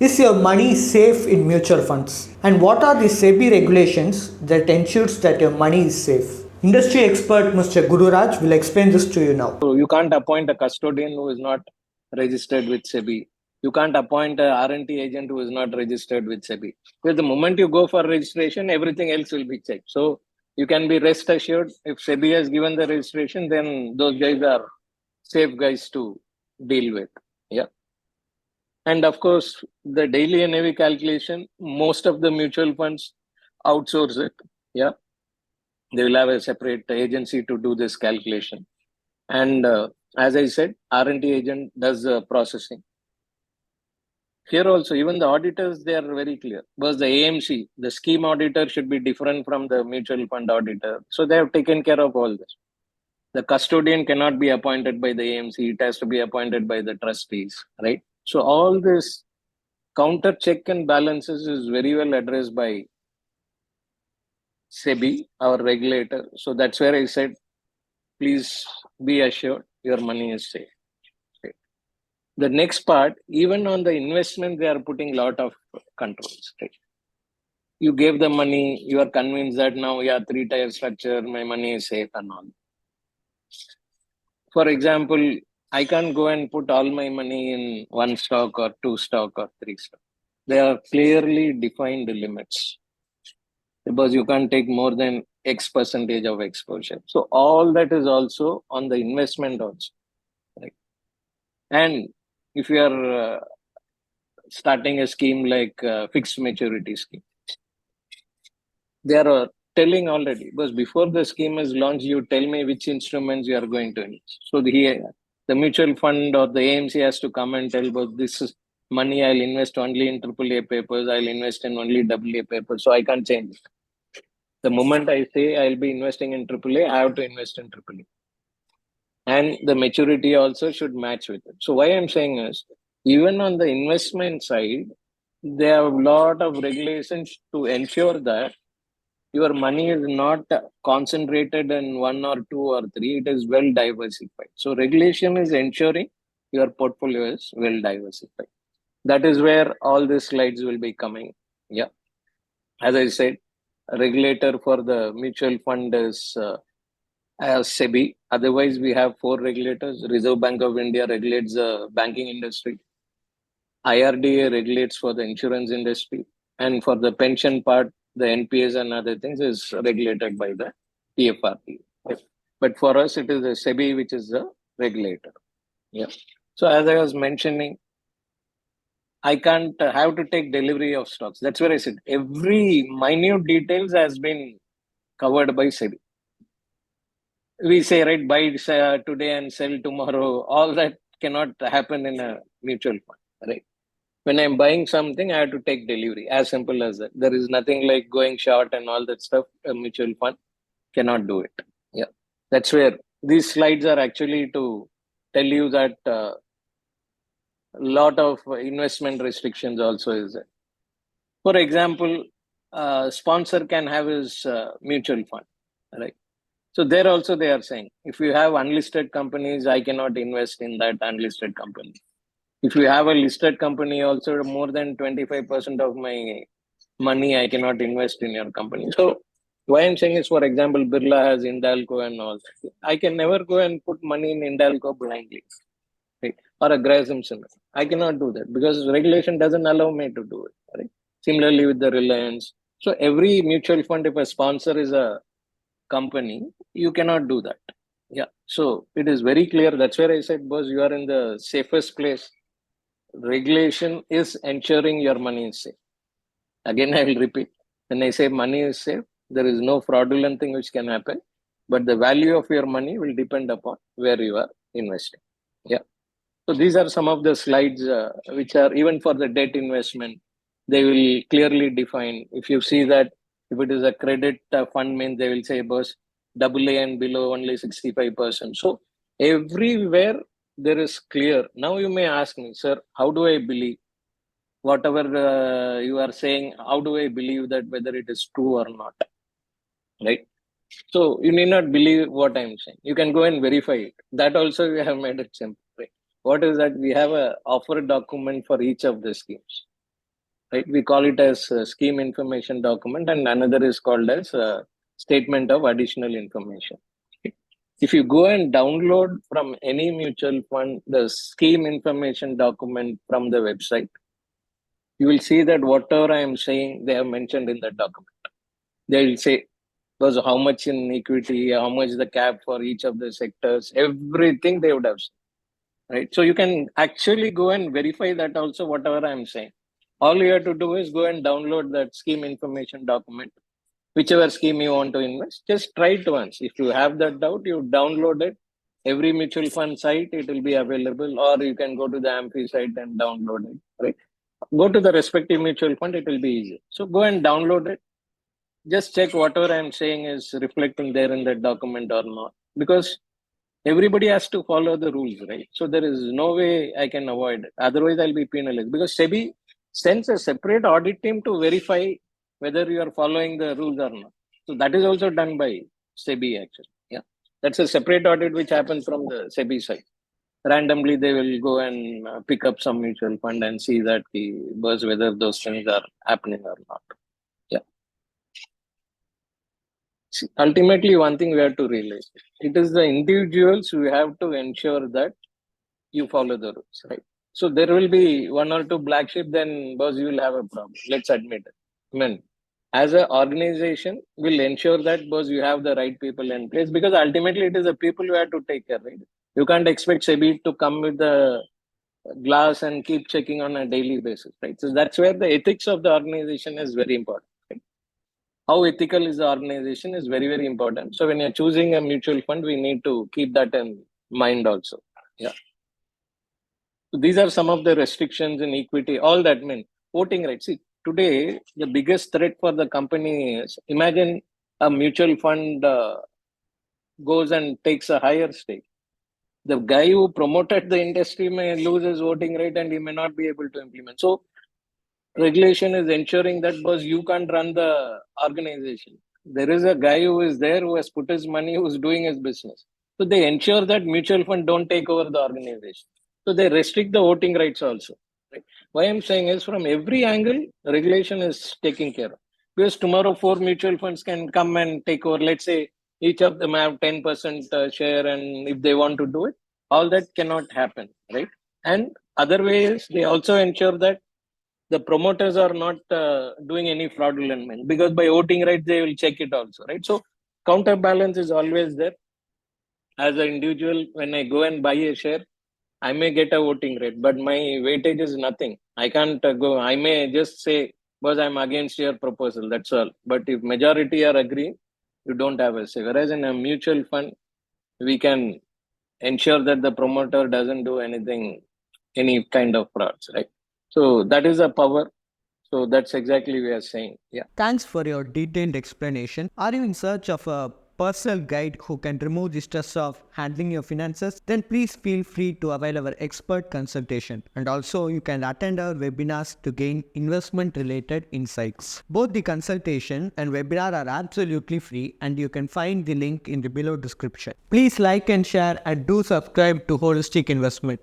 Is your money safe in mutual funds? And what are the SEBI regulations that ensures that your money is safe? Industry expert Mr. Gururaj will explain this to you now. So you can't appoint a custodian who is not registered with SEBI. You can't appoint a R&T agent who is not registered with SEBI. Because the moment you go for registration, everything else will be checked. So you can be rest assured if SEBI has given the registration, then those guys are safe guys to deal with. Yeah. And of course, the daily NAV calculation, most of the mutual funds outsource it. Yeah. They will have a separate agency to do this calculation. And as I said, R&D agent does the processing. Here also, even the auditors, they are very clear. Because the AMC, the scheme auditor should be different from the mutual fund auditor. So they have taken care of all this. The custodian cannot be appointed by the AMC. It has to be appointed by the trustees, right? So all this counter check and balances is very well addressed by SEBI, our regulator. So that's where I said, please be assured your money is safe. The next part, even on the investment, they are putting a lot of controls. Right? You gave the money, you are convinced that now, yeah, three-tier structure, my money is safe and all. For example, I can't go and put all my money in one stock or two stock or three stock. There are clearly defined limits because you can't take more than X percentage of exposure. So all that is also on the investment also. Right? And if you are starting a scheme like fixed maturity scheme, they are telling already, because before the scheme is launched, you tell me which instruments you are going to invest. So the mutual fund or the AMC has to come and tell, but this is money I'll invest only in AAA papers, I'll invest in only AA papers, so I can't change it. The moment I say I'll be investing in AAA, I have to invest in AAA. And the maturity also should match with it. So why I'm saying is, even on the investment side, there are a lot of regulations to ensure that your money is not concentrated in one or two or three, it is well diversified. So regulation is ensuring your portfolio is well diversified. That is where all these slides will be coming. Yeah. As I said, a regulator for the mutual fund is SEBI. Otherwise, we have four regulators. Reserve Bank of India regulates the banking industry. IRDA regulates for the insurance industry. And for the pension part, the NPS and other things is regulated by the PFRP. But for us, it is the SEBI, which is the regulator. Yeah. So as I was mentioning, I can't have to take delivery of stocks. That's where I said every minute details has been covered by SEBI. We say, right, buy today and sell tomorrow. All that cannot happen in a mutual fund, right? When I'm buying something, I have to take delivery. As simple as that. There is nothing like going short and all that stuff. A mutual fund cannot do it. Yeah, that's where these slides are actually to tell you that a lot of investment restrictions also is there. For example, sponsor can have his mutual fund, right? So there also they are saying, if you have unlisted companies, I cannot invest in that unlisted company. If you have a listed company, also more than 25% of my money, I cannot invest in your company. So why I'm saying is, for example, Birla has Indalco and all. I can never go and put money in Indalco blindly, right? Or a Grayson Cement. I cannot do that because regulation doesn't allow me to do it. Right? Similarly with the Reliance. So every mutual fund, if a sponsor is a company, you cannot do that. Yeah. So it is very clear. That's where I said, boss, you are in the safest place. Regulation is ensuring your money is safe. Again, I will repeat. When I say money is safe, there is no fraudulent thing which can happen, but the value of your money will depend upon where you are investing. Yeah. So these are some of the slides which are even for the debt investment. They will clearly define. If you see that if it is a credit fund, means they will say, boss, AA and below only 65%. So everywhere there is clear. Now you may ask me, sir, how do I believe? Whatever you are saying, how do I believe that whether it is true or not? Right? So you need not believe what I'm saying. You can go and verify it. That also we have made it simple. Right? What is that? We have a offer document for each of the schemes. right? We call it as scheme information document, and another is called as statement of additional information. If you go and download from any mutual fund the scheme information document from the website, you will see that whatever I am saying, they have mentioned in the document. They will say, because how much in equity, how much the cap for each of the sectors, everything they would have said, right? So you can actually go and verify that also, whatever I'm saying. All you have to do is go and download that scheme information document, whichever scheme you want to invest. Just try it once. If you have that doubt, you download it. Every mutual fund site, it will be available, or you can go to the AMFI site and download it, right? Go to the respective mutual fund, it will be easy. So go and download it. Just check whatever I'm saying is reflecting there in that document or not. Because everybody has to follow the rules, right? So there is no way I can avoid it. Otherwise, I'll be penalized because SEBI sends a separate audit team to verify whether you are following the rules or not. So that is also done by SEBI actually. Yeah, that's a separate audit which happens from the SEBI side. Randomly, they will go and pick up some mutual fund and see that whether those things are happening or not. Yeah. See, ultimately, one thing we have to realize: it is the individuals who have to ensure that you follow the rules, right? So there will be one or two black sheep, then boss, you will have a problem. Let's admit it. I mean, as an organization, will ensure that boss, you have the right people in place because ultimately it is the people who have to take care, right? You can't expect SEBI to come with the glass and keep checking on a daily basis, right? So that's where the ethics of the organization is very important. Right? How ethical is the organization is very, very important. So when you're choosing a mutual fund, we need to keep that in mind also. Yeah. So these are some of the restrictions in equity, all that mean voting rights. See, today, the biggest threat for the company is imagine a mutual fund goes and takes a higher stake. The guy who promoted the industry may lose his voting right and he may not be able to implement. So regulation is ensuring that because you can't run the organization. There is a guy who is there who has put his money, who's doing his business. So they ensure that mutual fund don't take over the organization. So they restrict the voting rights also. Right? Why I'm saying is from every angle, regulation is taking care of. Because tomorrow 4 mutual funds can come and take over. Let's say each of them have 10% share, and if they want to do it, all that cannot happen, right? And other ways, they also ensure that the promoters are not doing any fraudulent because by voting rights they will check it also, right? So counterbalance is always there. As an individual, when I go and buy a share, I may get a voting rate, but my weightage is nothing. I can't go. I may just say, because I'm against your proposal. That's all. But if majority are agreeing, you don't have a say. Whereas in a mutual fund, we can ensure that the promoter doesn't do anything, any kind of frauds, right? So that is a power. So that's exactly we are saying. Yeah. Thanks for your detailed explanation. Are you in search of a personal guide who can remove the stress of handling your finances? Then please feel free to avail our expert consultation. And also you can attend our webinars to gain investment related insights. Both the consultation and webinar are absolutely free and you can find the link in the below description. Please like and share and do subscribe to Holistic Investment.